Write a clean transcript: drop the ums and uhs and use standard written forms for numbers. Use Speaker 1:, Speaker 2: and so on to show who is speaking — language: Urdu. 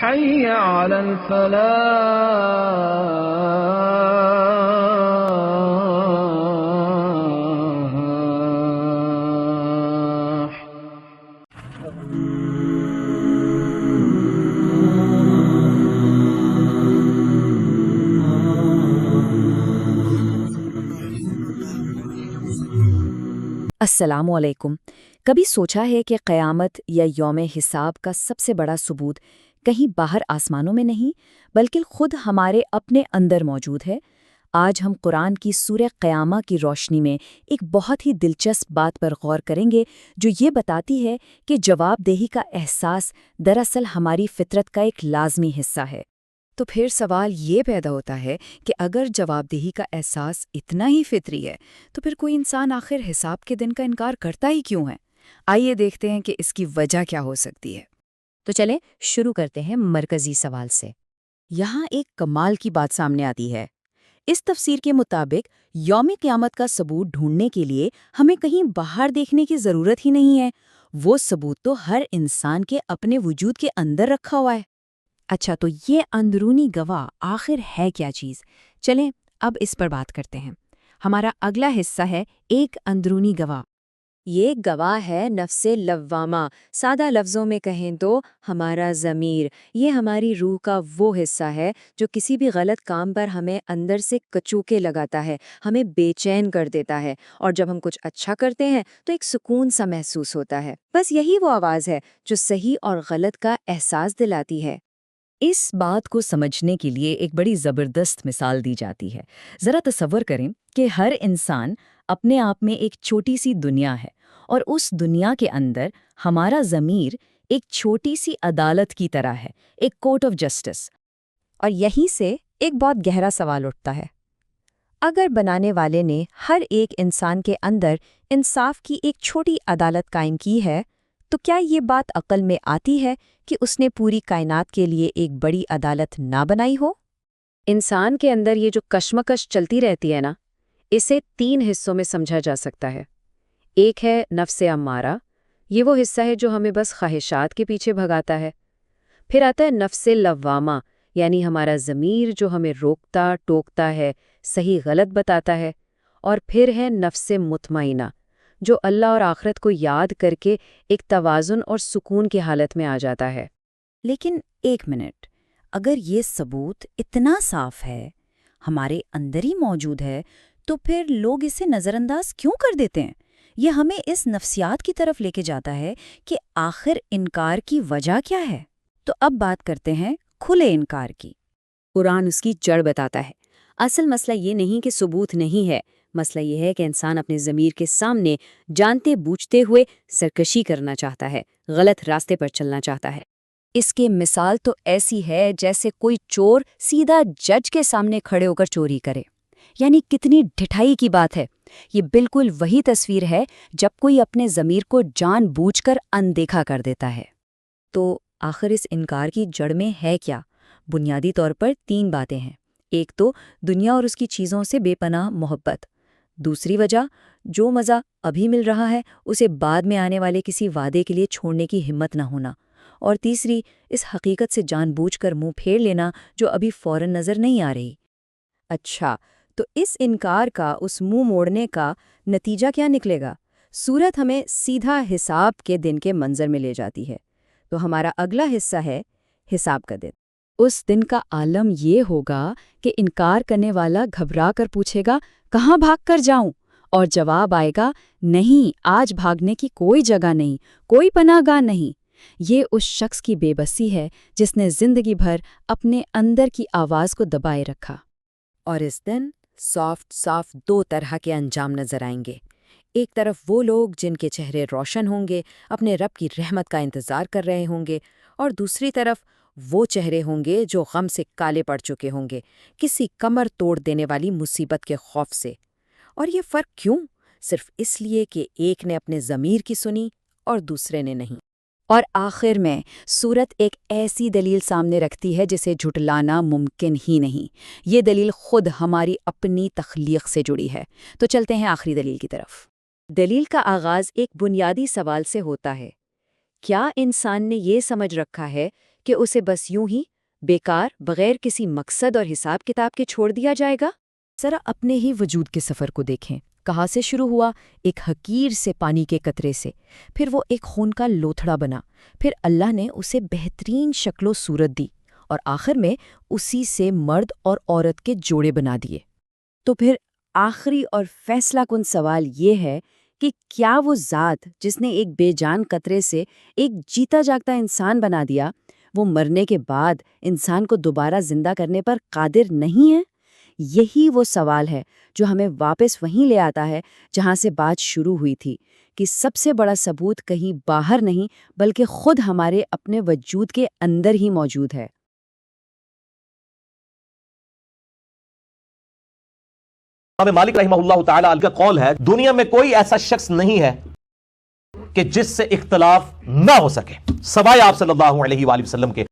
Speaker 1: حي على الفلاح.
Speaker 2: السلام علیکم۔ کبھی سوچا ہے کہ قیامت یا یوم حساب کا سب سے بڑا ثبوت کہیں باہر آسمانوں میں نہیں بلکہ خود ہمارے اپنے اندر موجود ہے؟ آج ہم قرآن کی سورہ قیامہ کی روشنی میں ایک بہت ہی دلچسپ بات پر غور کریں گے جو یہ بتاتی ہے کہ جواب دہی کا احساس دراصل ہماری فطرت کا ایک لازمی حصہ ہے۔ تو پھر سوال یہ پیدا ہوتا ہے کہ اگر جواب دہی کا احساس اتنا ہی فطری ہے تو پھر کوئی انسان آخر حساب کے دن کا انکار کرتا ہی کیوں ہے؟ آئیے دیکھتے ہیں کہ اس کی وجہ کیا ہو سکتی ہے۔
Speaker 3: تو چلیں شروع کرتے ہیں مرکزی سوال سے۔
Speaker 2: یہاں ایک کمال کی بات سامنے آتی ہے۔ اس تفسیر کے مطابق یوم قیامت کا ثبوت ڈھونڈنے کے لیے ہمیں کہیں باہر دیکھنے کی ضرورت ہی نہیں ہے، وہ ثبوت تو ہر انسان کے اپنے وجود کے اندر رکھا ہوا ہے۔ اچھا، تو یہ اندرونی گواہ آخر ہے کیا چیز؟ چلیں اب اس پر بات کرتے ہیں۔ ہمارا اگلا حصہ ہے ایک اندرونی گواہ۔
Speaker 3: یہ گواہ ہے نفس لوامہ، سادہ لفظوں میں کہیں تو ہمارا ضمیر۔ یہ ہماری روح کا وہ حصہ ہے جو کسی بھی غلط کام پر ہمیں اندر سے کچوکے لگاتا ہے، ہمیں بے چین کر دیتا ہے، اور جب ہم کچھ اچھا کرتے ہیں تو ایک سکون سا محسوس ہوتا ہے۔ بس یہی وہ آواز ہے جو صحیح اور غلط کا احساس دلاتی ہے۔
Speaker 2: اس بات کو سمجھنے کے لیے ایک بڑی زبردست مثال دی جاتی ہے۔ ذرا تصور کریں کہ ہر انسان اپنے آپ میں ایک چھوٹی سی دنیا ہے، اور اس دنیا کے اندر ہمارا ضمیر ایک چھوٹی سی عدالت کی طرح ہے، ایک کورٹ آف جسٹس۔
Speaker 3: اور یہیں سے ایک بہت گہرا سوال اٹھتا ہے۔ اگر بنانے والے نے ہر ایک انسان کے اندر انصاف کی ایک چھوٹی عدالت قائم کی ہے، تو کیا یہ بات عقل میں آتی ہے کہ اس نے پوری کائنات کے لیے ایک بڑی عدالت نہ بنائی ہو؟ انسان کے اندر یہ جو کشمکش چلتی رہتی ہے نا، اسے 3 حصوں میں سمجھا جا سکتا ہے۔ ایک ہے نفس امارہ، یہ وہ حصہ ہے جو ہمیں بس خواہشات کے پیچھے بھگاتا ہے۔ پھر آتا ہے نفس لوامہ، یعنی ہمارا ضمیر جو ہمیں روکتا ٹوکتا ہے، صحیح غلط بتاتا ہے۔ اور پھر ہے نفس مطمئنہ، جو اللہ اور آخرت کو یاد کر کے ایک توازن اور سکون کی حالت میں آ جاتا ہے۔
Speaker 2: لیکن ایک منٹ، اگر یہ ثبوت اتنا صاف ہے، ہمارے اندر ہی موجود ہے، تو پھر لوگ اسے نظر انداز کیوں کر دیتے ہیں؟ یہ ہمیں اس نفسیات کی طرف لے کے جاتا ہے کہ آخر انکار کی وجہ کیا ہے۔ تو اب بات کرتے ہیں کھلے انکار کی۔
Speaker 3: قرآن اس کی جڑ بتاتا ہے۔ اصل مسئلہ یہ نہیں کہ ثبوت نہیں ہے، مسئلہ یہ ہے کہ انسان اپنے ضمیر کے سامنے جانتے بوجھتے ہوئے سرکشی کرنا چاہتا ہے، غلط راستے پر چلنا چاہتا ہے۔
Speaker 2: اس کی مثال تو ایسی ہے جیسے کوئی چور سیدھا جج کے سامنے کھڑے ہو کر چوری کرے۔ یعنی کتنی ڈھٹائی کی بات ہے۔ یہ بالکل وہی تصویر ہے جب کوئی اپنے ضمیر کو جان بوجھ کر اندیکھا کر دیتا ہے۔ تو آخر اس انکار کی جڑ میں ہے کیا؟ بنیادی طور پر 3 باتیں ہیں۔ ایک تو دنیا اور اس کی چیزوں سے بے پناہ محبت۔ دوسری وجہ، جو مزہ ابھی مل رہا ہے اسے بعد میں آنے والے کسی وعدے کے لیے چھوڑنے کی ہمت نہ ہونا۔ اور تیسری، اس حقیقت سے جان بوجھ کر منہ پھیر لینا جو ابھی فوراً نظر نہیں آ رہی۔ اچھا، تو اس انکار کا، اس منہ موڑنے کا نتیجہ کیا نکلے گا؟ سورت ہمیں سیدھا حساب کے دن کے منظر میں لے جاتی ہے۔ تو ہمارا اگلا حصہ ہے حساب کا دن۔ اس دن کا عالم یہ ہوگا کہ انکار کرنے والا گھبرا کر پوچھے گا، کہاں بھاگ کر جاؤں؟ اور جواب آئے گا، نہیں، آج بھاگنے کی کوئی جگہ نہیں، کوئی پناہ گاہ نہیں۔ یہ اس شخص کی بے بسی ہے جس نے زندگی بھر اپنے اندر کی آواز کو دبائے رکھا۔ اور اس دن صاف 2 طرح کے انجام نظر آئیں گے۔ ایک طرف وہ لوگ جن کے چہرے روشن ہوں گے، اپنے رب کی رحمت کا انتظار کر رہے ہوں گے، اور دوسری طرف وہ چہرے ہوں گے جو غم سے کالے پڑ چکے ہوں گے، کسی کمر توڑ دینے والی مصیبت کے خوف سے۔ اور یہ فرق کیوں؟ صرف اس لیے کہ ایک نے اپنے ضمیر کی سنی اور دوسرے نے نہیں۔ اور آخر میں سورت ایک ایسی دلیل سامنے رکھتی ہے جسے جھٹلانا ممکن ہی نہیں۔ یہ دلیل خود ہماری اپنی تخلیق سے جڑی ہے۔ تو چلتے ہیں آخری دلیل کی طرف۔
Speaker 3: دلیل کا آغاز ایک بنیادی سوال سے ہوتا ہے۔ کیا انسان نے یہ سمجھ رکھا ہے
Speaker 2: کہ اسے بس یوں ہی بیکار بغیر کسی مقصد اور حساب کتاب کے چھوڑ دیا جائے گا؟
Speaker 3: ذرا اپنے ہی وجود کے سفر کو دیکھیں، کہاں سے شروع ہوا؟ ایک حقیر سے پانی کے قطرے سے، پھر وہ ایک خون کا لوتھڑا بنا، پھر اللہ نے اسے بہترین شکل و صورت دی، اور آخر میں اسی سے مرد اور عورت کے جوڑے بنا دیے۔
Speaker 2: تو پھر آخری اور فیصلہ کن سوال یہ ہے کہ کیا وہ ذات جس نے ایک بے جان قطرے سے ایک جیتا جاگتا انسان بنا دیا، وہ مرنے کے بعد انسان کو دوبارہ زندہ کرنے پر قادر نہیں ہے؟ یہی وہ سوال ہے جو ہمیں واپس وہیں لے آتا ہے جہاں سے بات شروع ہوئی تھی، کہ سب سے بڑا ثبوت کہیں باہر نہیں بلکہ خود ہمارے اپنے وجود کے اندر ہی موجود ہے۔
Speaker 4: امام مالک رحمہ اللہ تعالیٰ کا قول ہے، دنیا میں کوئی ایسا شخص نہیں ہے کہ جس سے اختلاف نہ ہو سکے سوائے آپ صلی اللہ علیہ وآلہ وسلم کے۔